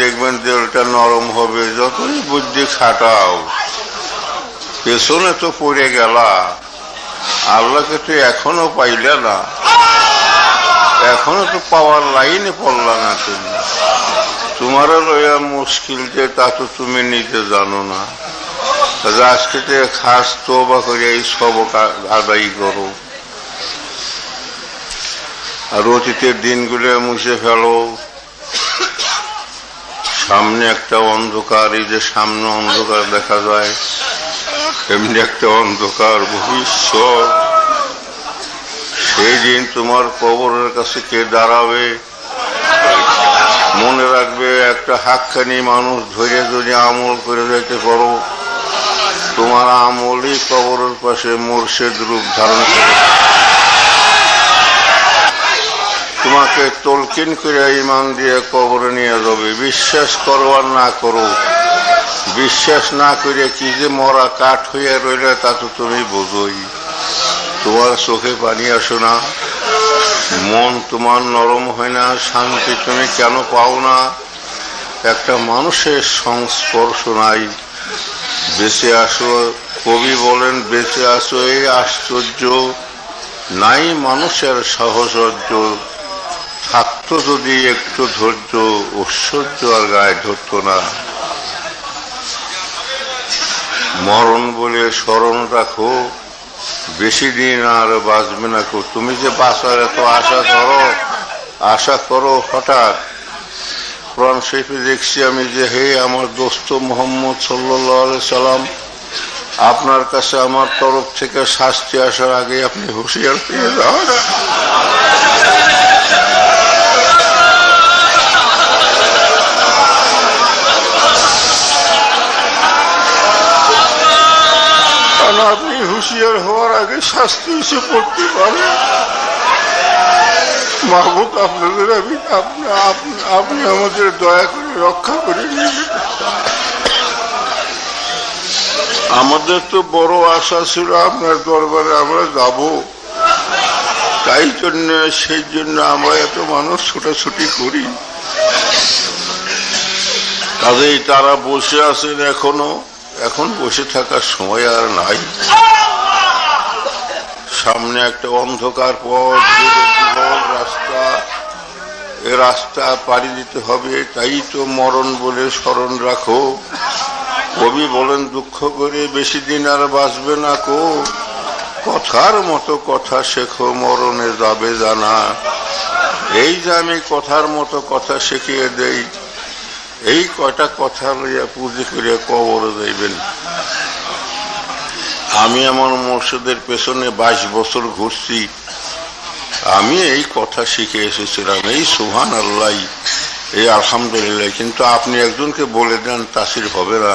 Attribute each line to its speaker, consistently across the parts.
Speaker 1: দেখবেন দেহটা নরম হবে। যতই বুদ্ধি খাটাও, পেছনে তো পড়ে গেলা, আল্লাহকে তো এখনো পাইলে না, এখনো তো পাওয়ার লাইনে পড়লা না। তুমি তোমারও লইয়া মুশকিল যে তা তো তুমি নিজে জানো না। আজকে খাস তওবা করে এই সবক আদায় করো, আর অতীতের দিনগুলো মুছে ফেলো। সামনে একটা অন্ধকার, এই যে সামনে অন্ধকার দেখা যায়, এমনি একটা অন্ধকার ভবিষ্যৎ। সেই দিন তোমার কবরের কাছে কে দাঁড়াবে মনে রাখবে। একটা হাক্কানি মানুষ ধরে যদি আমল করে যাইতে পারো, তোমার আমলই কবরের পাশে মুর্শিদ রূপ ধারণ করে তোমাকে তলকিন করে ঈমান দিয়ে কবরে নিয়ে যাবে। বিশ্বাস করো আর না করো, বিশ্বাস না করে কি যে মরা কাঠ হয়ে রইলে তা তো তুমি বোঝোই। তোমার চোখে পানি আসো না, মন তোমার নরম হয় না, শান্তি তুমি কেন পাও না? একটা মানুষের সংস্পর্শ নাই। বেঁচে আসো, কবি বলেন বেঁচে আসো এই আশ্চর্য, নাই মানুষের সাহচর্য। থাকতো যদি একটু ধৈর্য, ঐশ্বর্য আর গায়ে ধরত না। মরণ বলে স্মরণ রাখো, বেশি দিন আর বাঁচবে না কো। তুমি যে বাঁচার এত আশা করো হঠাৎ। কোরআন শরীফে দেখছি আমি যে হে আমার দোস্ত মুহাম্মদ সাল্লাল্লাহু আলাইহি সাল্লাম, আপনার কাছে আমার তরফ থেকে শাস্তি আসার আগে আপনি হুঁশিয়ার হয়ে যান। আপনি হুঁশিয়ার হওয়ার আগে শাস্তি এসে পড়তে পারেন। মাহবুব আপনাদের আপনি আমাদের দয়া করে রক্ষা করে নিন। আমাদের তো বড় আশা ছিল আপনার দরবারে আমরা যাব, তাই জন্য সেই জন্য আমরা এত মানুষ ছোটাছুটি করি। কাজেই তারা বসে আছেন এখনো, এখন বসে থাকার সময় আর নাই। সামনে একটা অন্ধকার পথ, রাস্তা, এ রাস্তা পাড়ি দিতে হবে। তাই তো মরণ বলে স্মরণ রাখো। কবি বলেন দুঃখ করে বেশি দিন আর বাঁচবে না কো, কথার মতো কথা শেখো মরণে যাবে জানা। এই যে আমি কথার মতো কথা শিখিয়ে দেই, এই কয়টা কথা লইয়া পুঁজি করে কবরে যাইবেন। আমি আমার মুর্শিদের পেছনে 22 বছর ঘুরছি, আমি এই কথা শিখে এসেছিলাম, এই সুবহানাল্লাহ, এই আলহামদুলিল্লাহ। কিন্তু আপনি একজনকে বলে দেন তাসির হবে না,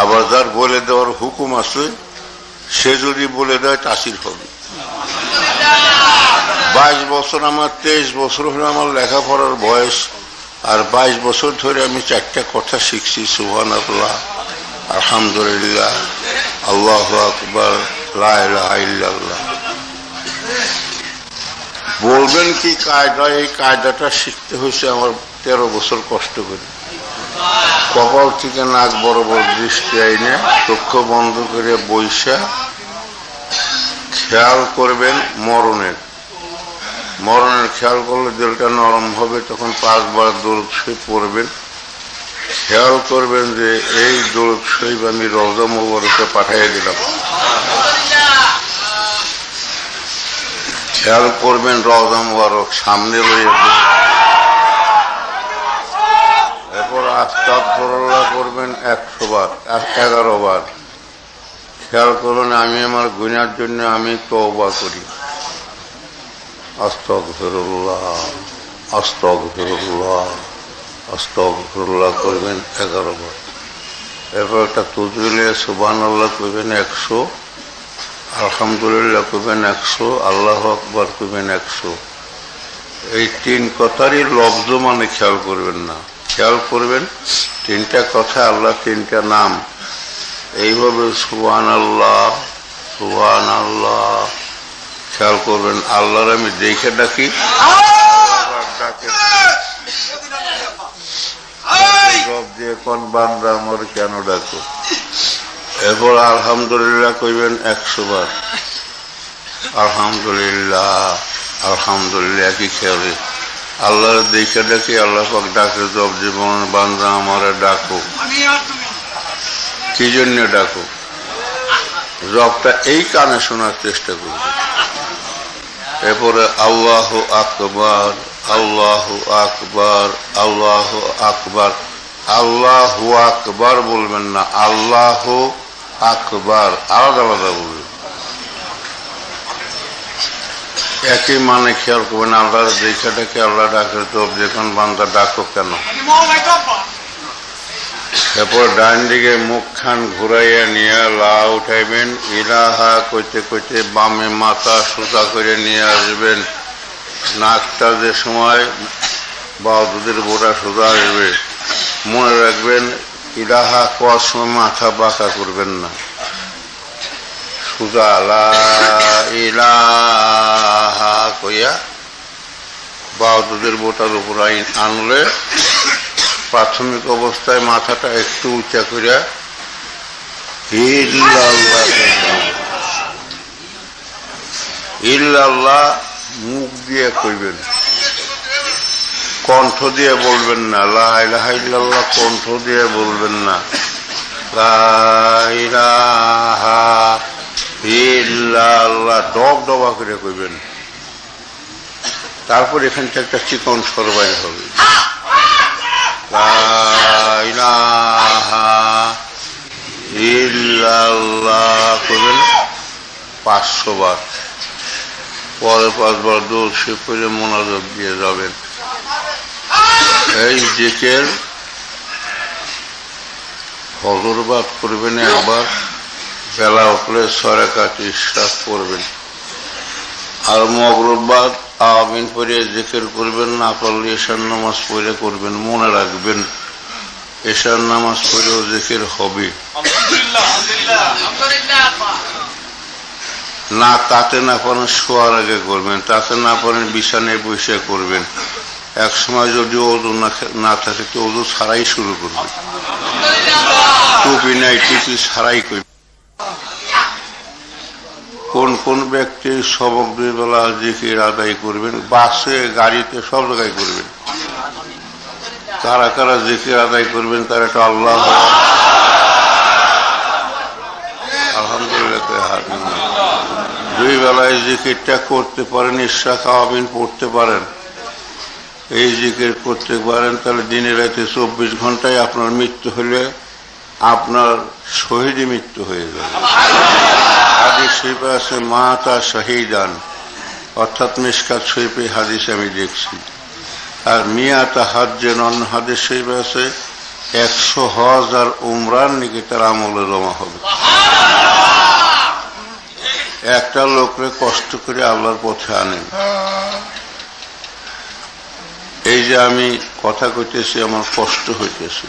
Speaker 1: আবার যার বলে দেওয়ার হুকুম আছে সে যদি বলে দেয় তাসির হবে। 22 বছর আমার, 23 বছর হলো আমার লেখাপড়ার বয়স, আর 22 বছর ধরে আমি 4টা কথা শিখছি। সুবহানাল্লাহ, আলহামদুলিল্লাহ, আল্লাহু আকবার, লা ইলাহা ইল্লাল্লাহ। বলবেন কি কায়দা? এই কায়দাটা শিখতে হয়েছে আমার 13 বছর কষ্ট করে। কপাল থেকে নাক বরাবর দৃষ্টি আইনে চক্ষু বন্ধ করে বৈশা খেয়াল করবেন মরণের খেয়াল করলে দিলটা নরম হবে। তখন 5 বার দরুদ শরীফ পড়বেন। খেয়াল করবেন যে এই দরুদ শরীফ আমি রওজা মুবারকে পাঠিয়ে দিলাম। খেয়াল করবেন রওজা মুবারক সামনে রয়েছে। এরপর আস্তাগফিরুল্লাহ করবেন 100 বার, 11 বার। খেয়াল করবেন আমি আমার গুনার জন্য আমি তওবা করি। আস্তাগফিরুল্লাহ, আস্তাগফিরুল্লাহ, আস্তাগফিরুল্লাহ করবেন 11 বার। এরপর একটা তুজবিলে সুবহানাল্লাহ করবেন 100, আলহামদুলিল্লাহ করবেন 100, আল্লাহু আকবার করবেন 100। এই 3 কথারই লফজ মানে খেয়াল করবেন না, খেয়াল করবেন 3টা কথা আল্লাহ, 3টা নাম। এইভাবে সুবহানাল্লাহ, সুবহানাল্লাহ খেয়াল করবেন। আল্লাহর আমি দেখে ডাকি, জবাব দিয়ে কোন বান্দা আমার কেন ডাকো। এরপর আলহামদুলিল্লাহ কইবেন 100 বার। আলহামদুলিল্লাহ আলহামদুলিল্লাহ একই খেয়ালে আল্লাহর দেখে দেখে আল্লাহ পাক ডাকে জব জীবন বান্দা আমারে ডাকো। কি জন্য ডাকো? জবটা এই কানে শোনার চেষ্টা করবে। এরপরে আল্লাহু আকবার আল্লাহু আকবার আল্লাহু আকবার। আল্লাহু আকবার বলবেন না, আল্লাহু আকবার আলাদা আলাদা বলবেন। একই মানে খেয়াল করবেন। আল্লাহর দেখে ডেকে আল্লাহ ডাকে তো যখন বান্দা ডাকো কেন। এরপর ডান দিকে মুখখান ঘুরাইয়া নিয়ে লা উঠাইবেন। ইলাহা কইতে কইতে বামে মাথা সোজা করে নিয়ে আসবেন। নাকটা যে সময় বা দুধের বোটা সোজা আসবে মনে রাখবেন ইলাহা কোয়ার সময় মাথা বাঁকা করবেন না, সোজা লা ইলাহা কইয়া বা দুধের বোটার উপর আনলে প্রাথমিক অবস্থায় মাথাটা একটু উঁচা করিয়া ইল্লাল্লাহ মুখ দিয়ে কইবেন, কণ্ঠ দিয়ে বলবেন না। লা ইলাহা ইল্লাল্লাহ কণ্ঠ দিয়ে বলবেন না, লা ইলাহা ইল্লাল্লাহ ডব ডবা করে কইবেন। তারপর এখান থেকে একটা চিকন স্বর বাইর হবে, লা ইলাহা ইল্লাল্লাহ কইবেন 500 বার। পরে 5 বার দূর সে করে মোনাজাত দিয়ে যাবেন। এই জিকির ফজরবাদ করবেন একবার, বেলা উঠলে 6 রাকাত ইশরাক করবেন। আর মাগরিববাদ আমিন পড়ে জিকির করবেন, না পারলে এশার নামাজ পড়ে করবেন। মনে রাখবেন এশার নামাজ পড়েও জিকির হবে না। তাতে না পারেন শোয়ার আগে করবেন, তাতে না পারেন বিছানায় বসে করবেন। এক সময় যদি ওযু না থাকে তো ওযু ছাড়াই শুরু করবেন, টুপি নাই টুপি ছাড়াই করবেন। কোন কোন ব্যক্তি সবক 2 বেলা জিকির আদায় করবেন, বাসে গাড়িতে সব জায়গায় করবেন। কারা কারা জিকির আদায় করবেন তারা একটা আল্লাহ আলহামদুলিল্লাহ 2 বেলায় জিকিরটা করতে পারেন, ইশরাক আমিন পড়তে পারেন, এই জিকির করতে পারেন, তাহলে দিনে রাতে 24 ঘন্টায় আপনার মৃত্যু হলে আপনার শহীদই মৃত্যু হয়ে যাবে। হাদিস শরীফে আছে মাতা শহীদান, অর্থাৎ মিশকাত শরীফে হাদিস আমি দেখছি। আর মিয়াতা হজ্জেন, অন্য হাদিস শরীফে আছে 100 হজ আর উমরার নাকি তার আমলে জমা হবে। একটা লোকরে কষ্ট করে আল্লাহর পথে আনেন। এই যে আমি কথা কইতেছি আমার কষ্ট হইতেছে,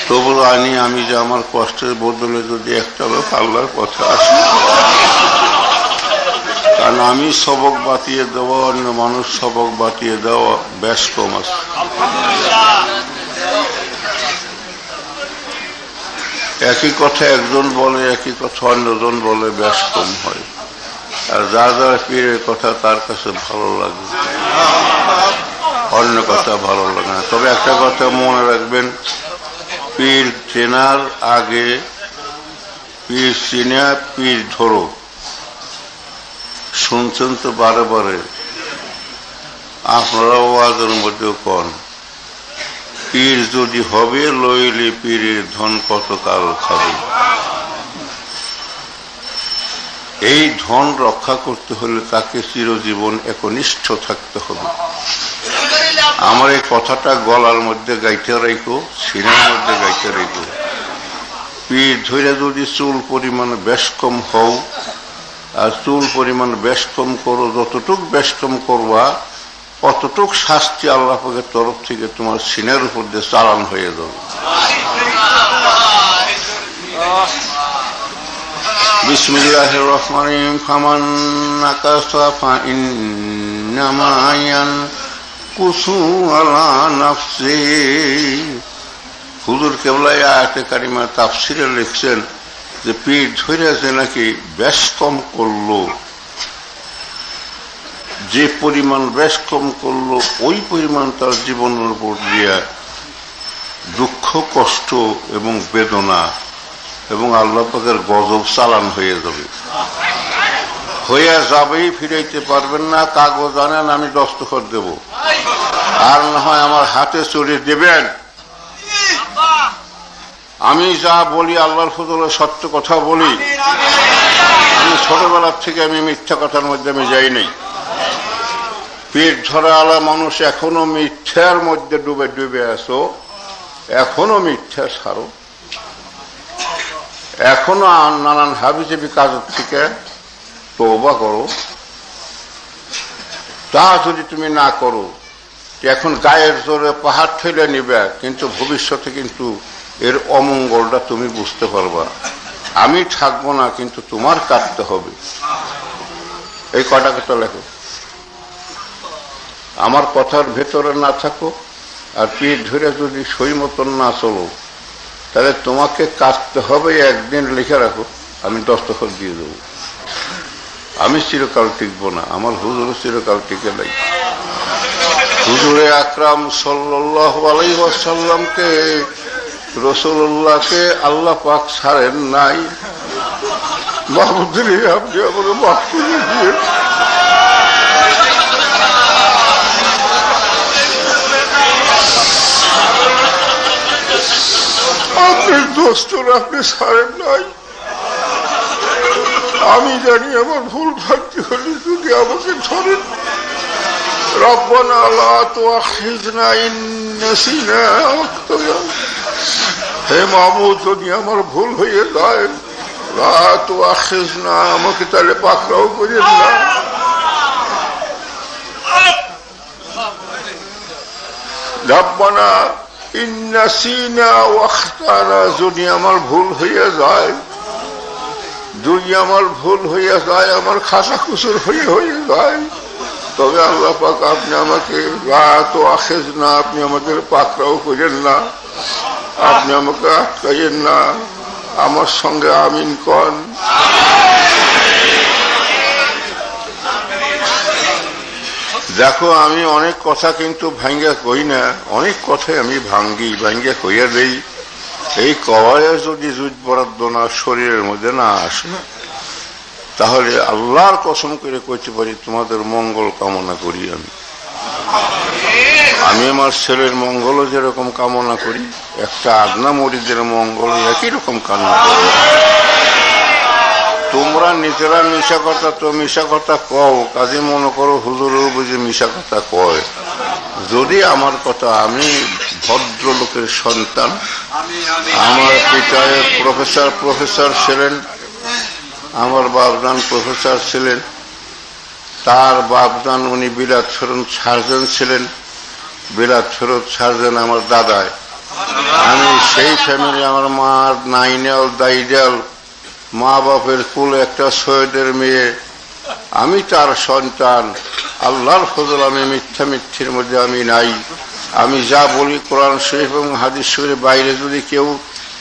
Speaker 1: তবু আনি আমি যে আমার কষ্টের বদলে যদি একটা লোক আল্লাহর পথে আসে, কারণ আমি সবক বাতিয়ে দেওয়া অন্য মানুষ সবক বাতিয়ে দেওয়া বেশ কম আছে। একই কথা একজন বলে, একই কথা অন্যজন বলে বেশ কম হয়। আর যার যার পীরের কথা তার কাছে ভালো লাগে, অন্য কথা ভালো লাগে না। তবে একটা কথা মনে রাখবেন, পীর চেনার আগে পীর চিনা পীর ধরো। শুনছেন তো বারে বারে, আপনারাও ওয়াজের মধ্যেও কন, পীর যদি হবে লইলে পীরের ধন কত কাল খাবে। এই ধন রক্ষা করতে হলে তাকে চিরজীবন একনিষ্ঠ থাকতে হবে। আমার এই কথাটা গলার মধ্যে গাইতে রাখো, সিনার মধ্যে গাইতে রাখো। পীর ধরে যদি চুল পরিমাণ বেশ কম হও, আর চুল পরিমাণ বেশ কম করো, যতটুক বেশ কম করবা অতটুক শাস্তি আল্লাহ পাকের তরফ থেকে তোমার সিনের উপর দিয়ে চালান হয়ে যাবে। বিসমিল্লাহির রহমানির রহিম। ফামান নাকাসা ফাইন্নামা কুসু আলা নাফসি। হুজুর কেবলা আয়াতে কারিমা তাফসিরে লিখছেন যে পিঠ ধরেছে নাকি বেশ কম করলো, যে পরিমাণ বেশ কম করলো ওই পরিমাণ তার জীবনের উপর দিয়া দুঃখ কষ্ট এবং বেদনা এবং আল্লাহ পাকের গজব চালান হয়ে যাবে, হইয়া যাবেই, ফিরাইতে পারবেন না। কাগজ আনেন, আমি দস্তখত দেব, আর না হয় আমার হাতে চড়ে দেবেন। আমি যা বলি আল্লাহর ফজলে সত্য কথা বলি। আমি ছোটবেলার থেকে আমি মিথ্যা কথার মধ্যে আমি যাই নাই। পেট ধরা আলা মানুষ এখনো মিথ্যার মধ্যে ডুবে ডুবে আছো, এখনো মিথ্যা ছাড়ো, এখনো নানান হাবিজাবি কাজের থেকে তওবা করো। তা যদি তুমি না করো, এখন গায়ের জোরে পাহাড় ঠেলে নিবে, কিন্তু ভবিষ্যতে কিন্তু এর অমঙ্গলটা তুমি বুঝতে পারবা। আমি থাকবো না, কিন্তু তোমার কাটতে হবে। এই কটা কথা লেখো, আমার কথার ভেতরে না থাকো, আর পিঠ ধরে যদি সই মতন না চলো, তাহলে তোমাকে কাটতে হবে। একদিন লিখে রাখো, আমি দস্তখত দিয়ে দেবো। আমি চিরকাল টিকবো না, আমার হুজুরও চিরকাল টিকে নাই। হুজুরে আকরাম সাল্লাল্লাহু আলাইহি ওয়াসাল্লামকে, রাসূলুল্লাহকে আল্লাহ পাক ছাড়েন নাই। মাহমুদুল আপনি আমাকে মাফ করে দিয়ে, আপনি দোস্তর আপনি ছাড়েন নাই। আমি জানি আমার ভুল ভাবতে হলে যদি আমাকে ধরেন। রব্বানা লা তুআখিযনা ইন নাসিনা আও আখতানা। হে মাবুদ, যদি আমার ভুল হয়ে যায়, লা তুআখিযনা, আমাকে তাহলে পাকড়াও করেন না। রব্বানা ইন নাসিনা আও আখতানা, যদি আমার ভুল হয়ে যায়, যদি আমার ভুল হয়ে যায়, আমার খাসা কুসুর হয়ে যায়, তবে আল্লাহ পাক আপনি আমাকে না, আপনি আমাদের পাকড়াও করেন না, আপনি আমাকে আটকাইয়েন না। আমার সঙ্গে আমিন কন। দেখো, আমি অনেক কথা কিন্তু ভাঙ্গা কই না, অনেক কথাই আমি ভাঙ্গা কইয়া দেই। এই কওয়ায় যদি জুজ বরাদ্দ না শরীরের মধ্যে না আসে, তাহলে আল্লাহর কসম করে কইতে পারি তোমাদের মঙ্গল কামনা করি। আমি আমার ছেলের মঙ্গলও যেরকম কামনা করি, একটা আগনা মরিদের মঙ্গল একই রকম কামনা করি। তোমরা নিজেরা মিশা কথা তো মিশা কথা কও, কাজে মনে করো হুজুরও বুঝে মিশা কথা কয়। যদি আমার কথা, আমি ভদ্রলোকের সন্তান, আমার পিতায় প্রফেসর ছিলেন, আমার বাপদান প্রফেসর ছিলেন, তার বাপদান উনি বিলাত ফেরত সার্জন ছিলেন, বিলাত ফেরত সার্জন আমার দাদায়। আমি সেই ফ্যামিলি, আমার মার নাইনাল দাইডাল, মা বাপের কুল একটা সৈয়দের মেয়ে, আমি তার সন্তান। আল্লাহর ফজল, আমি মিথ্যির মধ্যে আমি নাই। আমি যা বলি কোরআন শরীফ এবং হাদিস শরীফের বাইরে যদি কেউ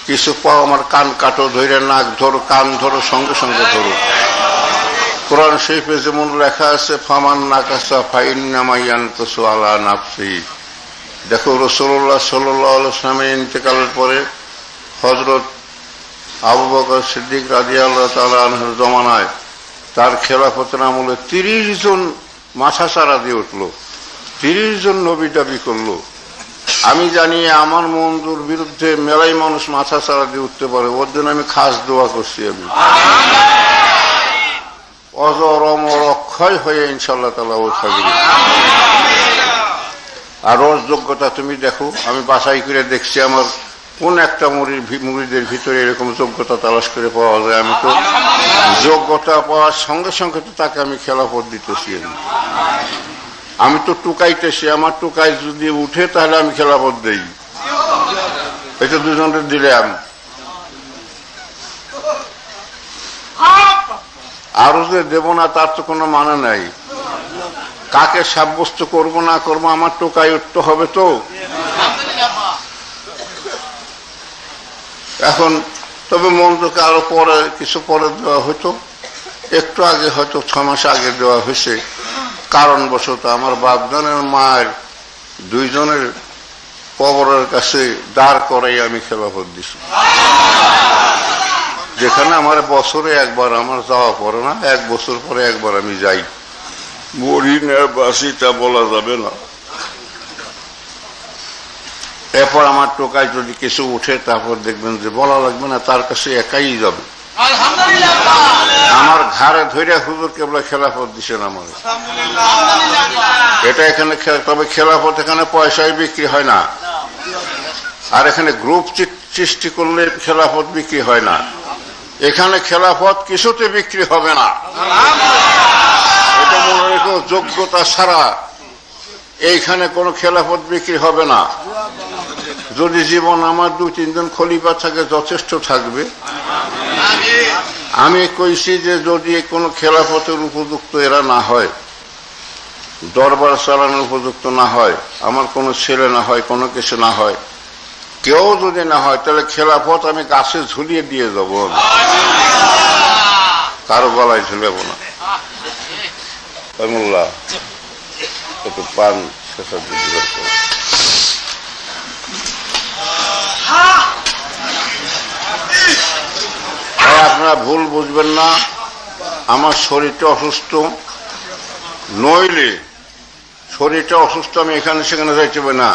Speaker 1: কিছু পাও, আমার কান কাটো, ধরে নাক ধরো, কান ধরো, সঙ্গে সঙ্গে ধরো। কোরআন শরীফে যেমন লেখা আছে, ফামান নাকাসা ফাইন্নামা ইয়ানকাসু আলা নাফসি। দেখো, রাসূলুল্লাহ সাল্লাল্লাহু আলাইহি ওয়াসাল্লামের ইন্তেকালের পরে হযরত আবু বকর সিদ্দিক রাদিয়াল্লাহু তাআলা আনহুর জমানায়, তার খেলাফতের আমলে 30 জন মাথা চারা দিয়ে উঠলো, 30 জন নবী দাবি করলো। আমি জানি আমার মঞ্জুর বিরুদ্ধে মেলাই মানুষ মাথা চারা দিয়ে উঠতে পারে, ওর জন্য আমি খাস দোয়া করছি। আমি অজর অমর অক্ষয় হয়ে ইনশাআল্লাহ তাআলা ও থাকবে। আর ওর যোগ্যতা তুমি দেখো, আমি বাছাই করে দেখছি আমার কোন একটা মুরিদের ভিতরে এরকম যোগ্যতা তালাশ করে পাওয়া যায়। আমি তো যোগ্যতা পাওয়ার সঙ্গে সঙ্গে তো তাকে আমি খেলাফত দিতেছি। আমি তো টুকাইতেছি, আমার টুকাই যদি উঠে তাহলে আমি খেলাফত দেই। এটা দুজনের দিলাম, আরো যে দেব না তার তো কোনো মানে নাই। কাকে সাব্যস্ত করব না করব আমার টোকাই উঠতে হবে তো। এখন তবে মন্ত্রকে আরো পরে কিছু পরে দেওয়া হতো, একটু আগে হয়তো 6 মাস আগে দেওয়া হয়েছে, কারণবশত আমার বাপদানের মায়ের 2 জনের কবরের কাছে দাঁড় করাই আমি খেলাফত দিছি, যেখানে আমার বছরে একবার আমার যাওয়া পড়ে না, 1 বছর পরে একবার আমি যাই। মরি না বাসি তা বলা যাবে না। এরপর আমার টোকায় যদি কিছু উঠে তারপর দেখবেন যে বলা লাগবে না, তার কাছে একাই যাবে। আমার ঘাড়ে ধরে হুজুর কেবলা খেলাফত দিছেন আমার। এটা এখানে তবে খেলাফত এখানে পয়সায় বিক্রি হয় না, আর এখানে গ্রুপ সৃষ্টি করলে খেলাফত বিক্রি হয় না। এখানে খেলাফত কিছুতে বিক্রি হবে না, এটা মনে রেখো। যোগ্যতা ছাড়া এইখানে কোনো খেলাফত বিক্রি হবে না। যদি জীবন আমার 2-3 জন খলিফা থাকে যথেষ্ট থাকবে। আমি কইছি যে যদি কোনো খেলাফতের উপযুক্ত এরা না হয়, দরবার চালানোর উপযুক্ত না হয়, আমার কোনো ছেলে না হয়, কোনো কিছু না হয়, কেউ যদি না হয়, তাহলে খেলাফত আমি গাছে ঝুলিয়ে দিয়ে যাব, কারো গলায় ঝুলাব না। একটু পান আপনারা ভুল বুঝবেন না, আমার শরীরটা অসুস্থ, নইলে শরীরটা অসুস্থ আমি এখানে সেখানে যাইতে পারি না,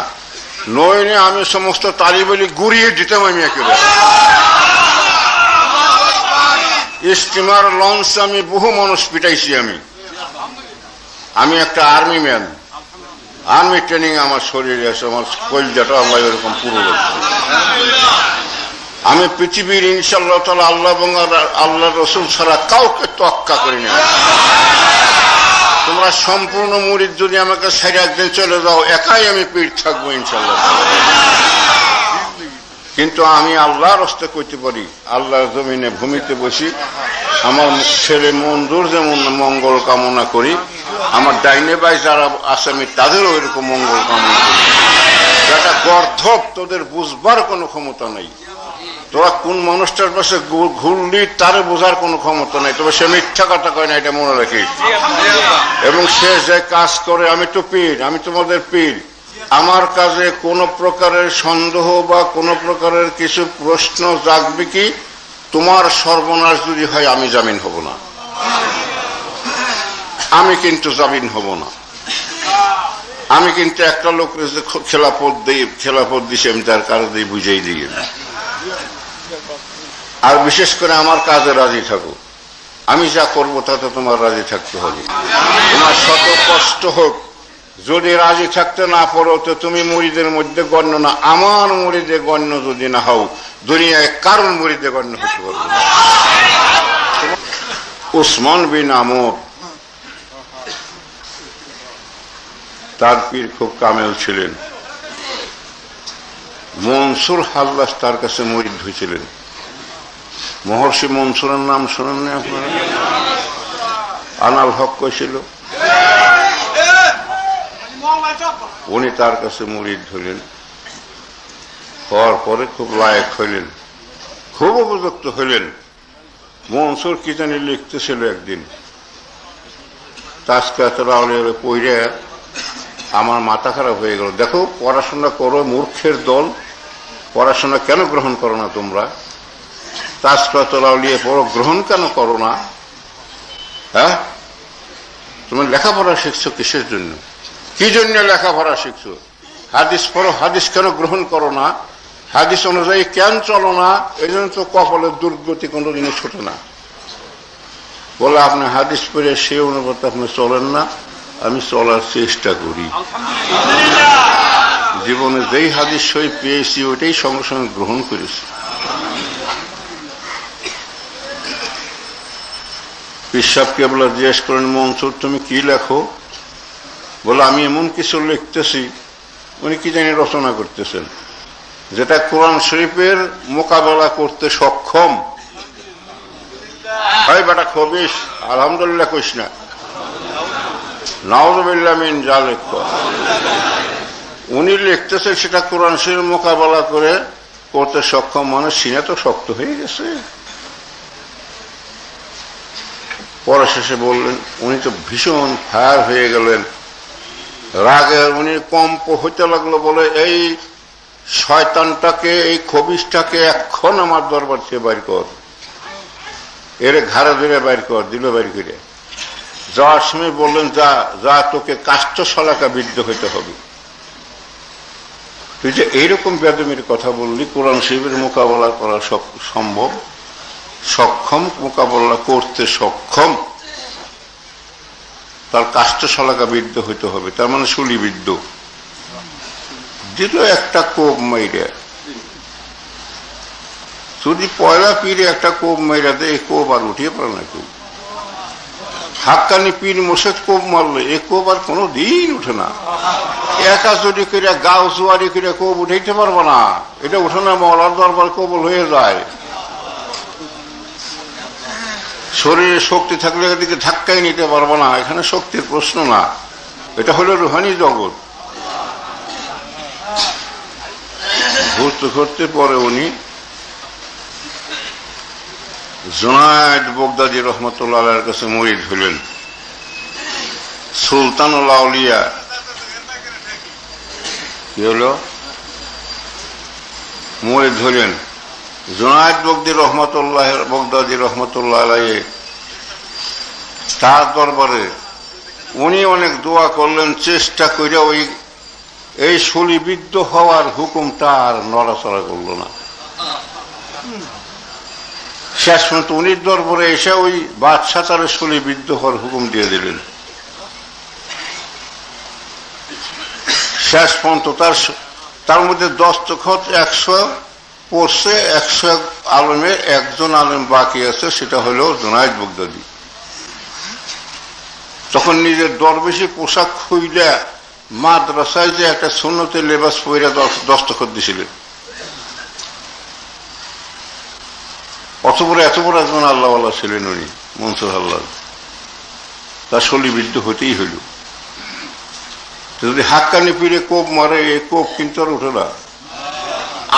Speaker 1: নইলে আমি সমস্ত তালিবালি গুড়িয়ে দিতাম। আমি একেবারে স্টিমার লঞ্চ আমি বহু মানুষ পিটাইছি। আমি একটা আর্মি ম্যান, আর্মি ট্রেনিং আমার শরীরে আছে, আমার কলজাটা আমার এরকম পুরো। আমি পৃথিবীর ইনশাআল্লাহ তাআলা আল্লাহ এবং আল্লাহ রসুল ছাড়া কাউকে তোয়াক্কা করি না। তোমরা সম্পূর্ণ মুরিদ যদি আমাকে ছেড়ে একদিন চলে যাও, একাই আমি পীর থাকবো ইনশাআল্লাহ। কিন্তু আমি আল্লাহর রাস্তায় কইতে পারি, আল্লাহর জমিনে ভূমিতে বসি, আমার ছেলে মঞ্জুর যেমন মঙ্গল কামনা করি, আমার ডাইনে বাই যারা আছে আমি তাদেরও এরকম মঙ্গল কামনা করি। যেটা গর্ধব, তোদের বুঝবার কোনো ক্ষমতা নেই। তোরা কোন মানুষটার পাশে ঘুরলি তারে বোঝার কোনো ক্ষমতা নেই, তবে সে মিথ্যা কথা কয় না, এটা মনে রাখিস। এবং সে যে কাজ করে, আমি তো পীর, আমি তোমাদের পীর, আমার কাজে কোন প্রকারের সন্দেহ বা কোন প্রকারের কিছু প্রশ্ন জাগবে কি, তোমার সর্বনাশ যদি হয় আমি জামিন হব না, আমি কিন্তু জামিন হব না। আমি কিন্তু একটা লোকের যে খেলাফত দিছি আমি তার কারো দিয়ে বুঝাই দিই না। আর বিশেষ করে আমার কাজে রাজি থাকো, আমি যা করবো তাতে তোমার রাজি থাকতে হবে। তোমার শত কষ্ট হোক, যদি রাজি থাকতে না পারো তো তুমি মুরিদের মধ্যে গণ্য না। আমার মুরিদে গণ্য যদি না হও, দুনিয়ায় কারণ মুরিদে গণ্য হতে পারবে না। উসমান বিন আমর, তার পীর খুব কামেল ছিলেন। মনসুর হাল্লাস তার কাছে মুরিদ হয়েছিলেন। মহর্ষি মনসুরের নাম শোনেন না আপনারা? আনাল হক কইছিল, উনি তার কাছে মুরিদ হইলেন। হওয়ার পরে খুব লায়েক হইলেন, খুব উপযুক্ত হইলেন। মনসুর কি জানি লিখতেছিল একদিন, তাজকাতরা পইরে আমার মাথা খারাপ হয়ে গেল। দেখো, পড়াশোনা করো, মূর্খের দল, পড়াশোনা কেন গ্রহণ করো না তোমরা? তাজকাতরা পড়ো, গ্রহণ কেন করো না? হ্যাঁ, তুমি লেখাপড়া শিখছো কিসের জন্য? কি জন্য লেখাপড়া শিখছো? হাদিস পড়ো, হাদিস কেন গ্রহণ করো না? হাদিস অনুযায়ী কেন চলো না? এই জন্য তো কপালের দুর্গতি কোনো দিনে ছোটে না। বলে আপনি হাদিস পড়ে সে অনুপাতে আপনি চলেন না, আমি চলার চেষ্টা করি। জীবনে যেই হাদিস সই পেয়েছি ওইটাই সঙ্গে সঙ্গে গ্রহণ করেছি। পিসাব কেবলা জিজ্ঞেস করেন, মনসুর তুমি কি লেখো? বলে আমি এমন কিছু লিখতেছি। উনি কি জানি রচনা করতেছেন, যেটা কোরআন শরীফের মোকাবেলা করতে সক্ষম। হয় বেটা খবিস, আলহামদুলিল্লাহ কইস না, নাউযুবিল্লাহ মিন যালিক। উনি লিখতেছে সেটা কোরআন শরীফ মোকাবেলা করে করতে সক্ষম মানুষ সিনা তো শক্ত হয়ে গেছে। পরে শেষে বললেন, উনি তো ভীষণ ফায়ার হয়ে গেলেন, রাগে উনি কম্প হইতে লাগলো, বলে এই শয়তানটাকে, এই খবিশটাকে এখন আমার দরবার থেকে বাইর কর, এর ঘাড়ে ধরে বাইর কর। দিল বাইর করে। যাওয়ার সময় বললেন, যা যা, তোকে কাষ্ঠশলাকা বিদ্ধ হইতে হবে। তুই যে এইরকম বেদমের কথা বললি, কোরআন শরীফের মোকাবেলা করা সম্ভব, সক্ষম, মোকাবেলা করতে সক্ষম, তার কাষ্ঠশলাকা বিদ্ধ হইতে হবে, তার মানে শুলিবিদ্ধ। দিল একটা কোপ মাইরা। যদি পয়লা পীরে একটা কোপ মাইরা দেয়, এই কোপ আর উঠিয়ে পারে না কেউ। হাক্কানি পীর মোর্শেদ কোপ মারলে এ কোপ আর কোনো দিন উঠে না। একা যদি করে গাও জোয়ারি করে কোপ উঠাইতে পারবো না, এটা উঠে না, মওলার দরবার কবুল হয়ে যায়। শরীরে শক্তি থাকলে এদিকে ধাক্কাই নিতে পারবো না, এখানে শক্তির প্রশ্ন না, এটা হলো রুহানি জগৎ। ঘুরতে ঘুরতে পরে উনি জুনায়েদ বগদাদী রহমতুল্লাহ আলাইহির কাছে মুরিদ হলেন। সুলতানুল আউলিয়া কি হলো, মুরিদ হলেন জুনায়েদ বগদাদী রহমতুল্লাহ আলাইহি। তার দরবারে উনি অনেক দোয়া করলেন, চেষ্টা করে ওই এই শুলিবিদ্ধ হওয়ার হুকুমটা আর নড়াচড়া করল না। শেষ পর্যন্ত উনি দরবারে এসে ওই বাদশা তার শুলিবিদ্ধ হওয়ার হুকুম দিয়ে দিলেন। শেষ পর্যন্ত তার মধ্যে দস্তখত 100 পড়ছে, 100 আলেমের একজন আলেম বাকি আছে, সেটা হলো জুনায়েদ বগদাদী। তখন নিজের দরবেশি পোশাক খুইলে মাদ্রাসায় যে একটা সুন্নতের লেবাস পরে দস্তখত দিছিলেন। অতপরে এত বড় একজন আল্লাহওয়ালা ছিলেন উনি, মনসুর আল্লাহ। তার শলিবিদ্ধ হতেই হইল। যদি হাক্কানি পীরে কোপ মারে, এই কোপ কিন্তু আর উঠে না,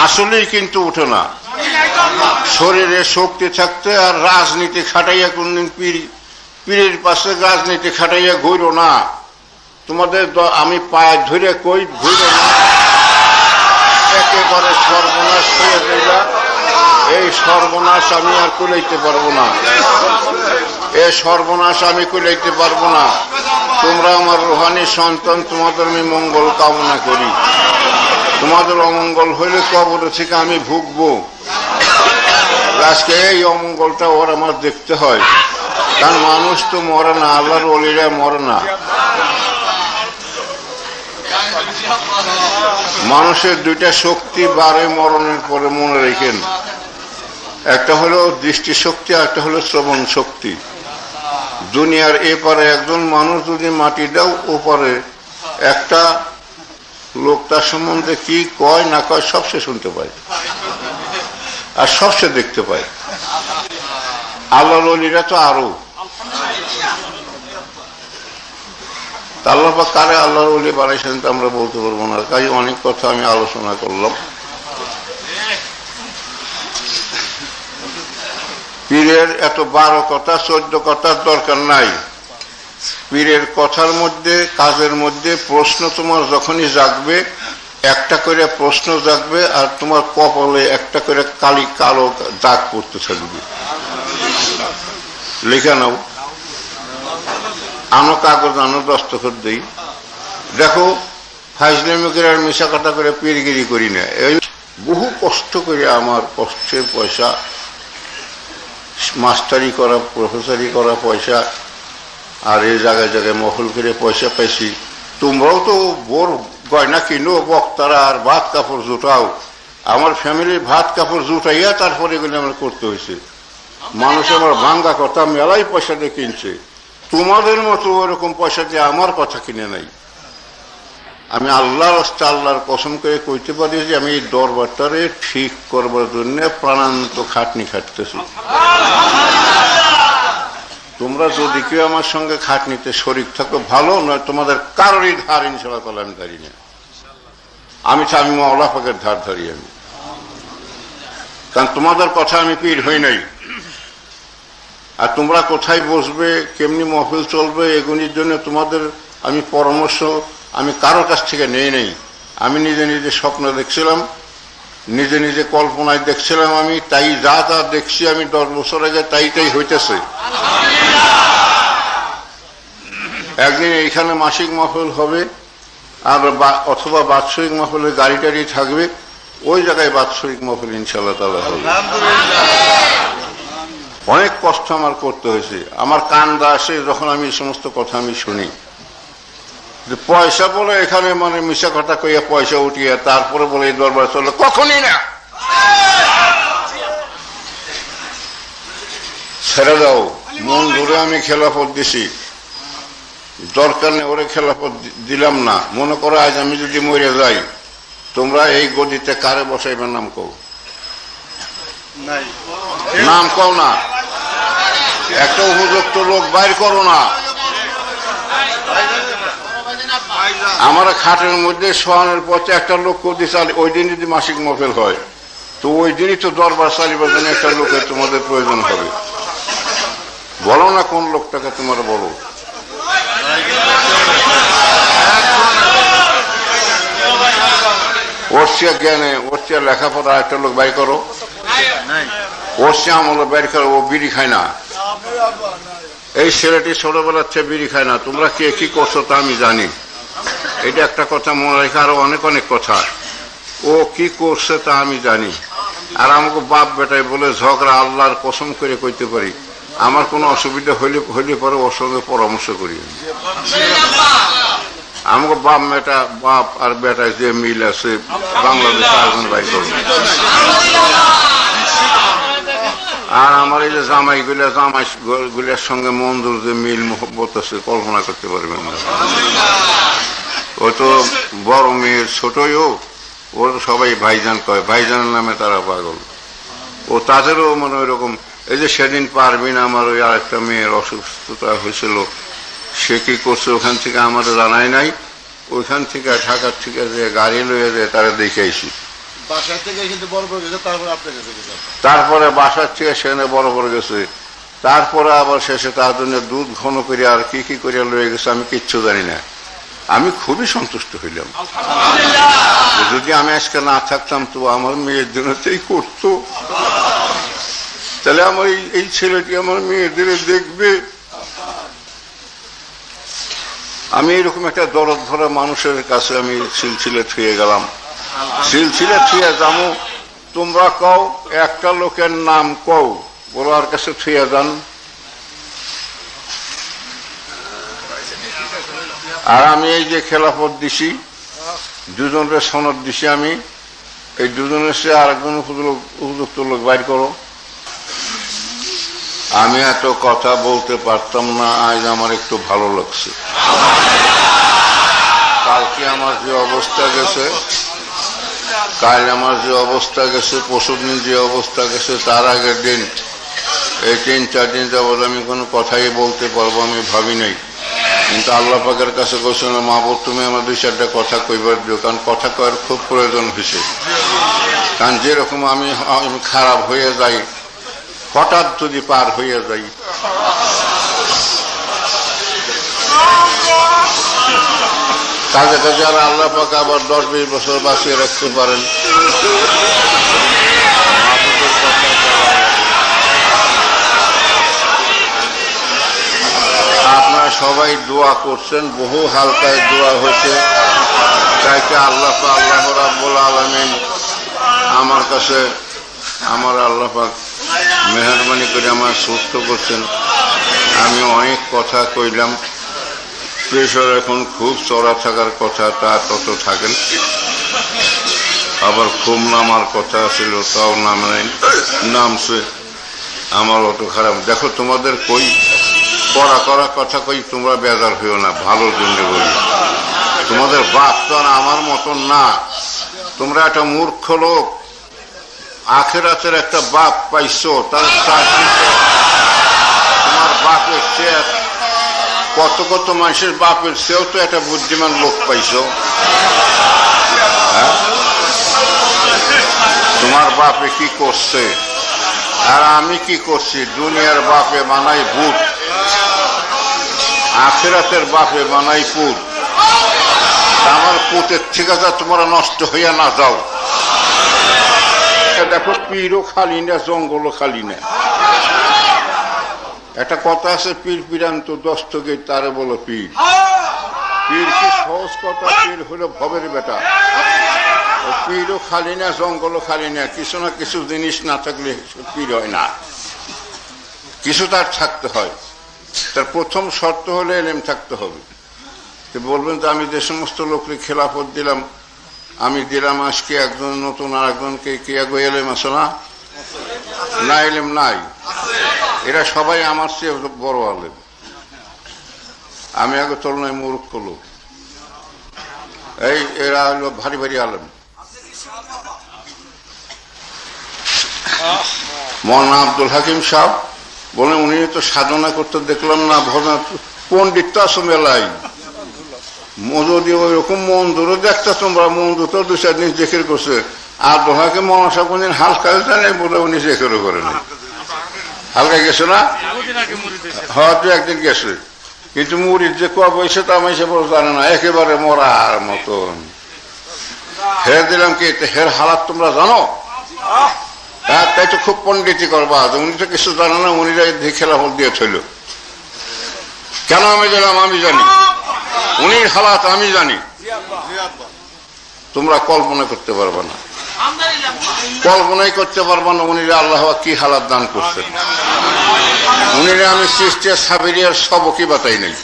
Speaker 1: আসলেই কিন্তু উঠে না। শরীরে শক্তি থাকতে আর রাজনীতি খাটাইয়া কোনদিন পীরের পাশে রাজনীতি খাটাইয়া ঘুরো না। তোমাদের আমি পায়ে ধরে কই, ঘুরো না, একেবারে সর্বনাশ হয়ে যাইবা। এই সর্বনাশ আমি আর কুলাইতে পারবো না, এই সর্বনাশ আমি কুলাইতে পারবো না। তোমরা আমার রুহানি সন্তান, তোমাদের আমি মঙ্গল কামনা করি। তোমাদের অমঙ্গল হইলে কবরে থেকে আমি ভুগবো। আজকে এই অমঙ্গলটা ওর আমার দেখতে হয়, কারণ মানুষ তো মরে না, আল্লাহর ওলিরা মরে না। মানুষের দুইটা শক্তি বাড়ে মরণের পরে, মনে রেখেন। একটা হলো দৃষ্টি শক্তি, আর একটা হলো শ্রবণ শক্তি। দুনিয়ার এপারে একজন মানুষ যদি মাটি দাও, ওপারে একটা লোক তার সম্বন্ধে কি কয় না কয় সব সে শুনতে পায়, আর সব সে দেখতে পায়। আল্লাহর ওলিরা তো আরো। আল্লাহ পাক কারে আল্লাহর ওলি বানাইছেন তা আমরা বলতে পারবো না। তাই অনেক কথা আমি আলোচনা করলাম। পীরের এত 12 কথা 14 কথার দরকার নাই। পীরের কথার মধ্যে, কাজের মধ্যে প্রশ্ন তোমার যখনই জাগবে, একটা করে প্রশ্ন জাগবে, আর তোমার কপালে একটা করে কালো দাগ পড়তে থাকবে। লেখা নাও, আনো কাগজ, আনো দস্তখত দেই। দেখো, ফাইজলামি করে আর মিশা কাটা করে পীরগিরি করি না। এই বহু কষ্ট করে আমার কষ্টের পয়সা, মাস্টারি করা, প্রফেসরি করা পয়সা, আর এই জায়গায় জায়গায় মহল করে পয়সা পাইছি। তোমরাও তো বোর গয়না কিনো, বক্তারা, আর ভাত কাপড় জোটাও। আমার ফ্যামিলির ভাত কাপড় জোটাইয়া তারপরে এগুলো আমার করতে হয়েছে। মানুষ আমার ভাঙ্গা কথা মেলাই পয়সা দিয়ে কিনছে। তোমাদের মতো ওরকম পয়সা দিয়ে আমার কথা কিনে নাই। আমি আল্লাহর রাস্তা, আল্লাহর কসম করে কইতে পারি যে আমি এই দরবারটারে ঠিক করবার জন্য প্রাণান্ত খাটনি খাটতেছি। তোমরা যদি কেউ আমার সঙ্গে খাটনিতে শরিক থাকো ভালো, নয় তোমাদের কারোরই ধার ইনশাল্লাহ তাআলা আমি ধারি না। আমি মাওলা পাকের ধার ধারি আমি, কারণ তোমাদের কথা আমি পীর হই নাই। আর তোমরা কোথায় বসবে, কেমনি মহফিল চলবে, এগুলির জন্য তোমাদের আমি পরামর্শ আমি কারোর কাছ থেকে নেই নেই। আমি নিজে নিজে স্বপ্ন দেখছিলাম, নিজে নিজে কল্পনায় দেখছিলাম, আমি তাই যা যা দেখছি আমি 10 বছর আগে তাই হইতেছে। একদিন এইখানে মাসিক মাহফিল হবে, আর অথবা বাৎসরিক মাহফিলের গাড়ি টাড়ি থাকবে, ওই জায়গায় বাৎসরিক মাহফিল ইনশাআল্লাহ তাআলা হবে। অনেক কষ্ট আমার করতে হয়েছে, আমার কান্দা আসে যখন আমি এই সমস্ত কথা আমি শুনি। পয়সা বলে এখানে মানে মিশা কথা কইয়া পয়সা উঠিয়ে তারপরে বলে এই দরবার চলে, কখনই না। ছেড়ে দাও, মন ধরে আমি খেলাফত দিছি, দরকার নেই ওরে খেলাফত দিলাম না। মনে করো আজ আমি যদি মরে যাই, তোমরা এই গদিতে কারে বসাইবার নাম কও, নাম কও না, একটা উপযুক্ত লোক বাইর করো না। আমার খাটের মধ্যে শোয়ানোর পথে একটা লোক করতে চাল, ওই দিন যদি মাসিক মাহফিল হয় তো ওই দিনই তো দরবার চালিবার জন্য একটা লোকের তোমাদের প্রয়োজন হবে। বলো না কোন লোকটাকে তোমার বলো। ওরসিয়া জ্ঞানে, ওরসিয়া লেখাপড়া একটা লোক বাই করো, ওরসিয়া আমল বের করো। ও বিড়ি খায় না, এই ছেলেটি ছোটবেলার চেয়ে বিড়ি খায় না। তোমরা কে কি করছো তা আমি জানি, এটা একটা কথা মনে রেখে আরো অনেক অনেক কথা। ও কি করছে তা আমি জানি। আর আমাকে বাপ বেটাই বলে ঝগড়া, আল্লাহর কসম করে কইতে পারি, আমার কোনো অসুবিধা হইলে পরে ওর সঙ্গে পরামর্শ করি। আমাকে বাপ আর বেটায় যে মিল আছে বাংলাদেশে আয়োজন বাই করবে। আর আমার এই যে জামাই গুলার সঙ্গে মঞ্জুর যে মিল মোহব্বত আছে কল্পনা করতে পারবেন না। ও তো বড় মেয়ের ছোটই হোক, ওর সবাই ভাইজান কয়, ভাইজানের নামে তারা পাগল। ও তাদেরও মানে ওই রকম। এই যে সেদিন পারবিন আমার ওই আরেকটা মেয়ের অসুস্থতা হয়েছিল, সে কি করছে ওখান থেকে আমার জানাই নাই। ওইখান থেকে ঢাকার থেকে যে গাড়ি লইয়ে যায় তারা দেখে আইসি, তারপরে বাসার থেকে সেখানে বড় গেছে, তারপরে আবার শেষে তার জন্য দুধ ঘন করে আর কি কি করে লয়ে গেছে আমি কিচ্ছু জানি না। আমি খুবই সন্তুষ্ট হইলাম। যদি আমি আজকে না থাকতাম তো আমার মেয়ের জন্য তাই করতো, তাহলে আমার এই ছেলেটি আমার মেয়েদের দেখবে। আমি এরকম একটা দরদ ভরা মানুষের কাছে আমি সিলসিলে থুয়ে গেলাম। সিলসিলে থুয়ে যাবো, তোমরা কও একটা লোকের নাম কও, ওর কাছে থুয়ে যান। আর আমি এই যে খেলাফত দিছি, দুজনের সনদ দিছি, আমি এই দুজনের সে আরেকজন উপযুক্ত লোক বাইর করো। আমি এত কথা বলতে পারতাম না, আজ আমার একটু ভালো লাগছে। কালকে আমার যে অবস্থা গেছে, কাল আমার যে অবস্থা গেছে, পরশুদিন যে অবস্থা গেছে, তার আগের দিন এই 3-4 দিন যাবৎ আমি কোনো কথাই বলতে পারবো আমি ভাবি নাই। কিন্তু আল্লাহ পাকের কাছে কইছে না, মাহবুব তুমি আমার 2-4টা কথা কইবার দিও, কারণ কথা কয়ার খুব প্রয়োজন হয়েছে। কারণ যেরকম আমি খারাপ হয়ে যাই, হঠাৎ যদি পার হইয়া যাই, কাজে কাজে আর আল্লাহ পাক আবার 10-20 বছর বাঁচিয়ে রাখতে পারেন। আপনারা সবাই দোয়া করছেন, বহু হালকায় দোয়া হয়েছে, চাইতে আল্লাহ রাব্বুল আলামিন আমার কাছে, আমার আল্লাহ পাক মেহরবানি করে আমার সুস্থ করছেন। আমি অনেক কথা কইলাম, প্রেশার এখন খুব চড়া থাকার কথা, তা তত থাকেন। আবার খুব নামার কথা ছিল, তাও নামছে। আমার অত খারাপ দেখো, তোমাদের কই করা কথা কই, তোমরা বেজার হইও না, ভালোর জন্য বলি। তোমাদের বাপ তো আর আমার মতন না, তোমরা একটা মূর্খ লোক, আখেরাতের একটা বাপ পাইছো, তোমার বাপে বাপের চেয়ে কত কত মানুষের বাপের চেয়েও তো একটা বুদ্ধিমান লোক পাইছো। তোমার বাপে কি করছে আর আমি কি করছি? দুনিয়ার বাপে বানাই ভূত, আখিরাতের বাপে বানাই পুত। আমার পুতের ঠিকানা তোমরা নষ্ট হইয়া না যাও। দেখো পীরও খালি না, জঙ্গলও খালি না। একটা কথা আছে, পীর পিরান্ত দস্তগীর তারে বলো পীর। পীর কি সহজ কথা? পীর হলো ভবের বেটা। পীরও খালি না, জঙ্গলও খালি না। কিছু না কিছু জিনিস না থাকলে পীর হয় না, কিছু তার থাকতে হয়। তার প্রথম শর্ত হলে এলেম থাকতে হবে। বলবেন তো আমি যে সমস্ত লোককে খেলাফত দিলাম, আমি দিলাম আজকে একজন নতুন আর একজনকে কি আগে এলেম আছে না? না, এলেম নাই। এরা সবাই আমার চেয়ে বড় আলেম। আমি আগে তুলনায় মূর্খ লোক। এরা হলো ভারী ভারী আলেম। মৌলানা আব্দুল হাকিম সাহেব বলে উনি তো সাধনা করতে দেখলাম না, পণ্ডিত তো আসো মেলাই যদি ওইরকম মন্দিরও দেখতে তোমরা, মন্দির তো 2-4 দিন জেকের করছে। আর দোহাকে মৌলানা সাহেব কোনদিন হালকা জানে বলে উনি জেকেরও করেন। হালকা গেছে না? হয়তো একদিন গেছে, কিন্তু মুড়ির যে কব হয়েছে তা আমি সে বড় জানে না, একেবারে মরার মতন। হের দিলাম কি হের হালাত তোমরা জানো? হ্যাঁ, তাই তো খুব পণ্ডিতি করবা। উনি তো কিছু জানে না, উনি খেলাফত দিয়ে থইল। কেন আমি দিলাম? আমি জানি উনির হালাত আমি জানি। তোমরা কল্পনা করতে পারবা না, কল্পনাই করতে পারবা না উনিরা আল্লাহ কি হালাত দান করছেন। উনিরা আমি সৃষ্টি সাবিরিয়ার সবকই বাতাই নাই।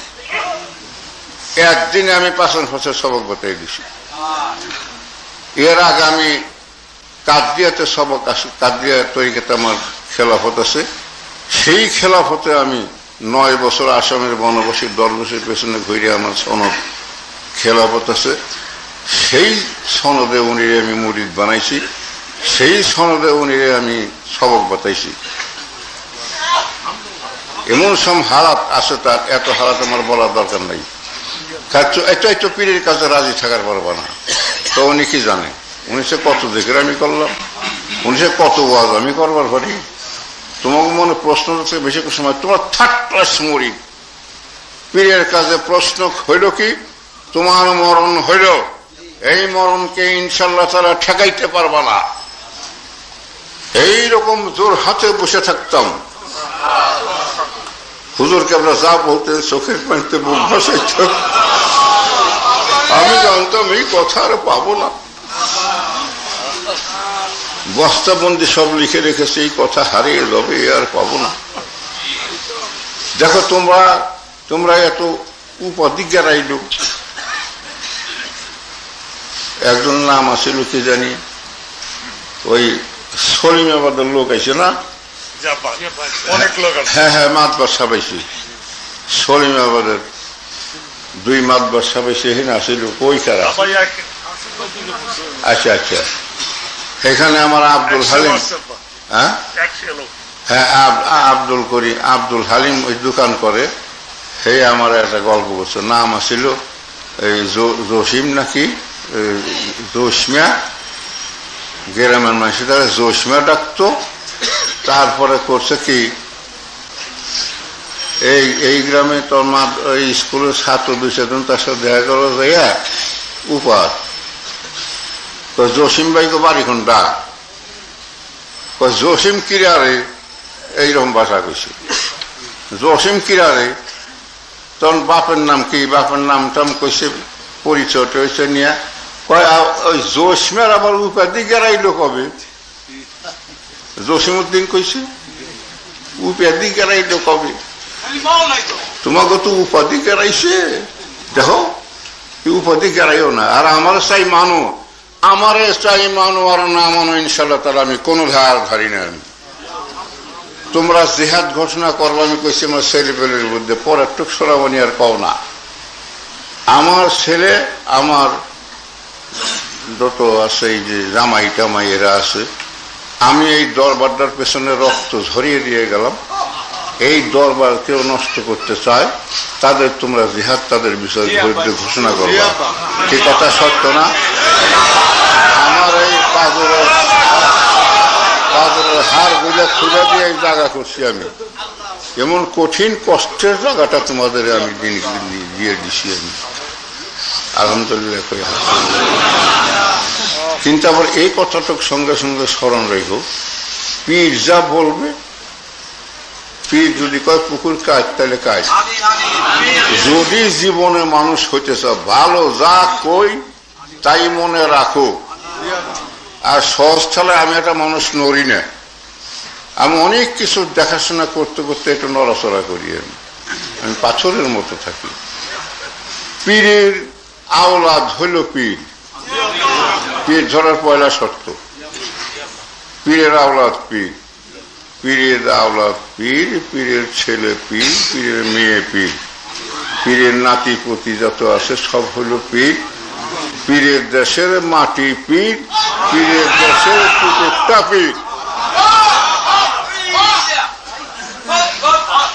Speaker 1: একদিনে আমি 5 বছর সবক বাতাই দিছি। এর আগে আমি কাদিয়াতে সবক আছে, কাদিয়া তরিকাতে আমার খেলাফত আছে। সেই খেলাফতে আমি 9 বছর আসামের বনবাসী দরবেশের পেছনে ঘুরে আমার সনদ খেলাফত আছে। সেই সনদে উনিরে আমি মুরিদ বানাইছি, সেই সনদে উনিরে আমি সবক বাতাইছি। এমন সব হালাত আছে তার, এত হালাত আমার বলার দরকার নাই। এটাই তো পীরের কাছে রাজি থাকার পারবা না। তো উনি কি জানে? উনি সে কত জিকির আমি করলাম, উনি সে কত ওয়াজ আমি করবার পারি। তোমাকে মনে প্রশ্ন বেশি সময় তোমার 3rd ক্লাস মুরিদ। পীরের কাছে প্রশ্ন হইল কি? তোমার মরণ হইল, এই মরণকে ইনশাল্লাহ তারা ঠেকাইতে পারবা না। এইরকম জোর হাতে বসে থাকতাম। হুজুরকে আমরা যা বলতেন চোখের পানিতে বুক ভাসাইত। আমি জানতাম এই কথা আর পাবো না। বস্তাবন্দি সব লিখে রেখেছে, এই কথা হারিয়ে যাবে, আর পাবো না। দেখো তোমরা এত উপাধি গেরাইল। একজন নাম আছে লোকে জানি, ওই সলিমাবাদের লোক আছে না? হ্যাঁ হ্যাঁ, মাতবার সাবাইছি। সলিমাবাদের 2 মাতবার সাবাইছি। এখানে আসিল কই কারা? আচ্ছা আচ্ছা, এখানে আমার আব্দুল হালিম, হ্যাঁ হ্যাঁ আব্দুল হালিম ওই দোকান করে। সেই আমার একটা গল্প করছে, নাম আসিল এই জসিম নাকি জোসমিয়া, গ্রামের মানুষ তারা জোসমিয়া ডাকতো। তারপরে করছে কি, এই গ্রামে তোর মা ওই স্কুলের ছাত্র 2-4 জন তার সাথে দেখা করো যাইয়া উপাস জসিম ভাইকে বাড়িখন ডাক, জসিম কিরারে, এইরকম ভাষা কইছে। জসিম কিরারে, তখন বাপের নাম কি? বাপের নামটাম কইছে, পরিচয় টরিচয় নিয়ে কয় ওই জসিমের আবার উপাধি গেরাইলো কবে? জসিমউদ্দিন কইছে উপাধি গেরাইলো কবে? তোমাকে তো উপাধি গেরাইছে। দেখো উপাধি গেরাইও না। আর আমার চাই মানো, আমারে চাই মানো, আর না মানো ইনশাল্লাহ তাহলে আমি কোনো ধার ধারি না। তোমরা জিহাদ ঘোষণা করবো আমি কইছি আমার ছেলেপেলের মধ্যে, পরের টুক সরাবনি আর কও না। আমার ছেলে, আমার যত আছে এই যে জামাই টামাই এরা আছে, আমি এই দরবারটার পেছনে রক্ত ঝরিয়ে দিয়ে গেলাম। এই দরবার কেউ নষ্ট করতে চায় তাদের তোমরা জিহাদ তাদের বিষয়ে বিরুদ্ধে ঘোষণা করবা কি কথা সত্য না আমার এই পাজরের হাড় গুলা খুলে দিয়ে এই জায়গা করছি আমি এমন কঠিন কষ্টের জায়গাটা তোমাদের আমি দিয়ে দিছি আমি আলহামদুলিল্লাহ কিন্তু আবার এই কথাটুক সঙ্গে সঙ্গে স্মরণ রেখো পীর যা বলবে পীর যদি কয় পুকুর কাজ তাহলে কাজ যদি জীবনে মানুষ হইতে চাও ভালো যা কই তাই মনে রাখো আর সহজ স্থলে আমি একটা মানুষ নড়ি না আমি অনেক কিছু দেখাশোনা করতে করতে একটু নড়াচড়া করি আমি পাথরের মতো থাকি পীরের আওলাদ হইল পীর পীর ধরার পয়লা শর্ত পীরের আওলাদ পীর পীরের আওলাদ পীর পীরের ছেলে পীর পীরের মেয়ে পীর পীরের নাতি পতি যত আছে সব হইল পীর পীরের দেশের মাটি পীর পীরের দেশের পুকুরটা পীর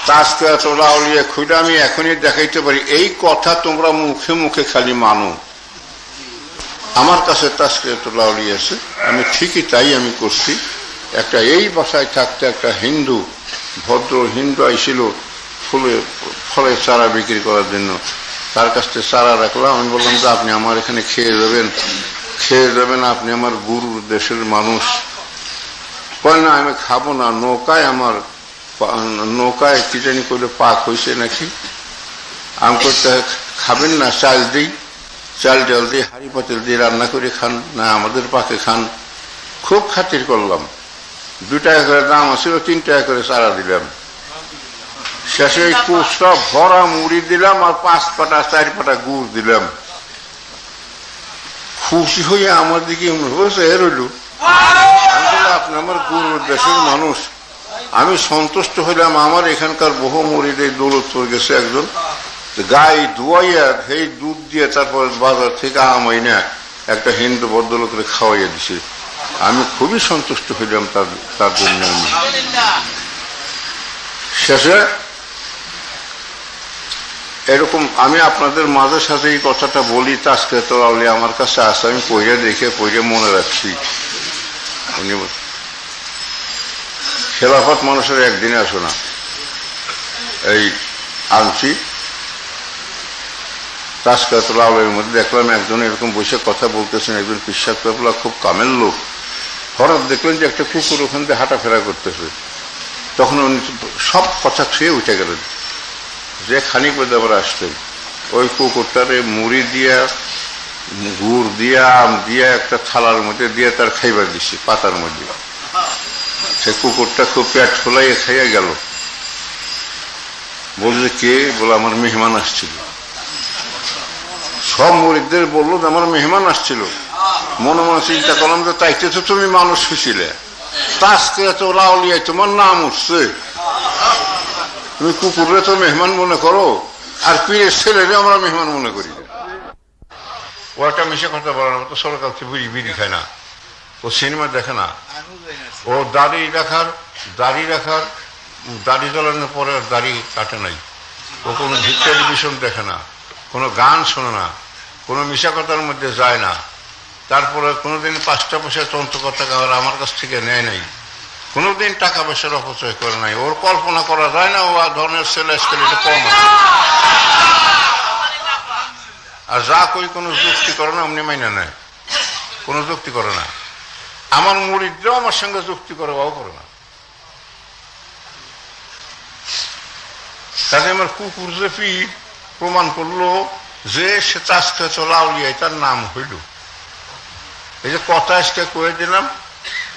Speaker 1: তাজকাতুল আউলিয়া খুঁজে আমি এখনই দেখাইতে পারি এই কথা তোমরা মুখে মুখে খালি মানো আমার কাছে তাজকাতুল আউলিয়া আছে আমি ঠিকই তাই আমি করছি একটা এই বাসায় থাকতে একটা হিন্দু ভদ্র হিন্দু আইছিল ফলের চারা বিক্রি করার জন্য তার কাছ থেকে চারা রাখলাম আমি বললাম যে আপনি আমার এখানে খেয়ে যাবেন আপনি আমার গুরুর দেশের মানুষ কয় না আমি খাবো না নৌকায় কি জানি করলে পাক হয়েছে নাকি আমি করতে খাবেন না চাল ডাল দিয়ে হাঁড়ি পাতিল দিয়ে রান্না করে খান না আমাদের পাকে খান খুব খাতির করলাম 2 টাকা করে দাম আসছিল 3 টাকা করে চারা দিলাম শেষে কুচটা ভরা মুড়ি দিলাম আর 5 পাটা 4 পাটা গুড় দিলাম খুশি হয়ে আমার দিকে হয়েছে রইল আপনি আমার গুরুর দেশের মানুষ আমি সন্তুষ্ট হইলাম আমার এখানকার বহু মুড়ির এই দৌলত পড়ে গেছে একজন গাই ধুয়াইয়া সেই দুধ দিয়ে তারপর বাজার থেকে আমাই না একটা হিন্দু ভদ্রলোকের খাওয়াইয়া দিছে আমি খুবই সন্তুষ্ট হইলাম তার জন্য আমি শেষে এরকম আমি আপনাদের মাঝে সাথে এই কথাটা বলি তাজকাতুল আউলিয়া আমার কাছে আসে আমি পড়ে মনে রাখছি উনি খেলাফত মানুষের একদিনে আসো না এই আনছি তাজকাতুল আউলিয়ার মধ্যে দেখলাম একজন এরকম বসে কথা বলতেছেন একজন পিসাব কাবলা খুব কামেল লোক হঠাৎ দেখলেন যে একটা কুকুর ওখান থেকে হাঁটাফেরা করতেছে তখন উনি সব কথা ছুঁয়ে উঠে গেলেন যে খানিক বেদে আবার আসতেন ওই কুকুরটারে মুড়ি দিয়া গুড় দিয়া আম দিয়া একটা থালার মধ্যে দিয়ে তার খাইবার দিচ্ছে পাতার মধ্যে সে কুকুরটা খুব পেট ফোলাইয়ে খাইয়া গেল বললে কে বলে আমার মেহমান আসছিল সব মুরিদদের বললো যে আমার মেহমান আসছিল মনে মনে চিন্তা করলাম যে তাইতে তো তুমি মানুষ হয়েছিলে তাজকাতুল আউলিয়া তোমার নাম উঠছে তুমি কুকুরে তো মেহমান মনে করো আর পীরের ছেলেরে আমরা মেহমান মনে করি ও একটা মিশে কথা বলার মতো সরকার বিড়ি খায় না ও সিনেমা দেখে না ও দাড়ি রাখার দাড়ি জ্বালানোর পরে দাড়ি কাটে নাই ও কোনো টেলিভিশন দেখে না কোনো গান শোনে না কোনো মিশা কথার মধ্যে যায় না তারপরে কোনোদিন 5টা পয়সা তন্ত্রকথা খাবার আমার কাছ থেকে নেয় নাই কোনোদিন টাকা পয়সার অপচয় করে নাই ওর কল্পনা করা যায় না ও ধরনের ছেলে স্কেল এটা কম আছে আর যা কই কোনো যুক্তি করে না অমনি মাইনা নেয় কোনো যুক্তি করে না আমার মুরিদরাও আমার সঙ্গে যুক্তি করে বাও করে না তাতে আমার কুকুর যে পীর প্রমাণ করলো যে সে তাজকাতুল আউলিয়া তার নাম হইল এই যে কথা আজকে করে দিলাম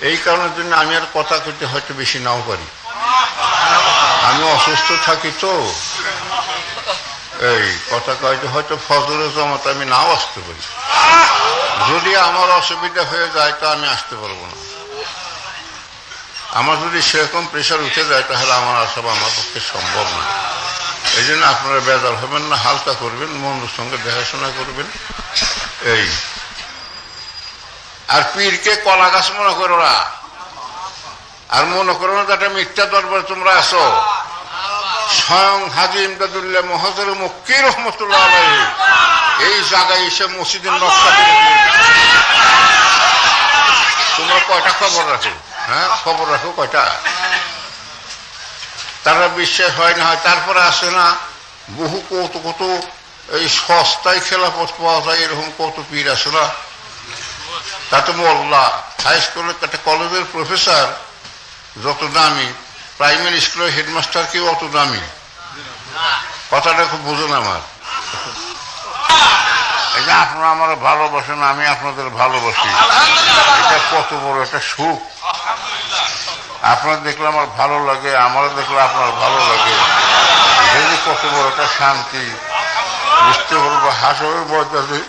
Speaker 1: এই কারণের জন্য আমি আর কথা কইতে হয়তো বেশি নাও পারি আমি অসুস্থ থাকি তো এই কথা কইতে হয়তো ফজরের জমাতে আমি নাও আসতে পারি যদি আমার অসুবিধা হয়ে যায় তো আমি আসতে পারবো না আমার যদি সেরকম প্রেশার উঠে যায় তাহলে আমার আসা আমার পক্ষে সম্ভব না এই জন্য আপনারা বেজার হবেন না হালকা করবেন বন্ধুর সঙ্গে দেখাশোনা করবেন এই আর পীরকে কলা গাছ মনে করো না আর মনে করো না যে একটা মিথ্যা দরবারে তোমরা আসো স্বয়ং হাজী ইমদাদুল্লাহ মুহাজির মক্কি রহমতুল্লাহ আলাইহি এই জায়গায় এসে মসজিদের নকশা করে দিয়েছে। তোমরা কয়টা খবর রাখো? হ্যাঁ, খবর রাখো কয়টা? তারা বিশ্বাস হয় না হয়। তারপরে আসে না বহু কত কত এই সস্তায় খেলাপথ পাওয়া যায়, এরকম কত পীর আসে না। তাতে মোল্লা হাই স্কুলের একটা কলেজের প্রফেসর যত দামি, প্রাইমারি স্কুলের হেডমাস্টার কেউ অত দামি। কথাটা খুব বুঝুন আমার। এই যে আপনারা আমার ভালোবাসেন, আমি আপনাদের ভালোবাসি, এটা কত বড় একটা সুখ। আপনার দেখলে আমার ভালো লাগে, আমার দেখলে আপনার ভালো লাগে, এই যে কত বড় একটা শান্তি। বুঝতে পারবো হাসরের ময়দানে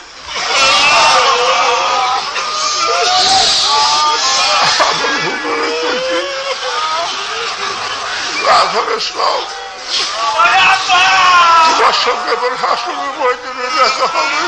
Speaker 1: সব তোমার সঙ্গে হাসরের ময়দানে দেখা হবে।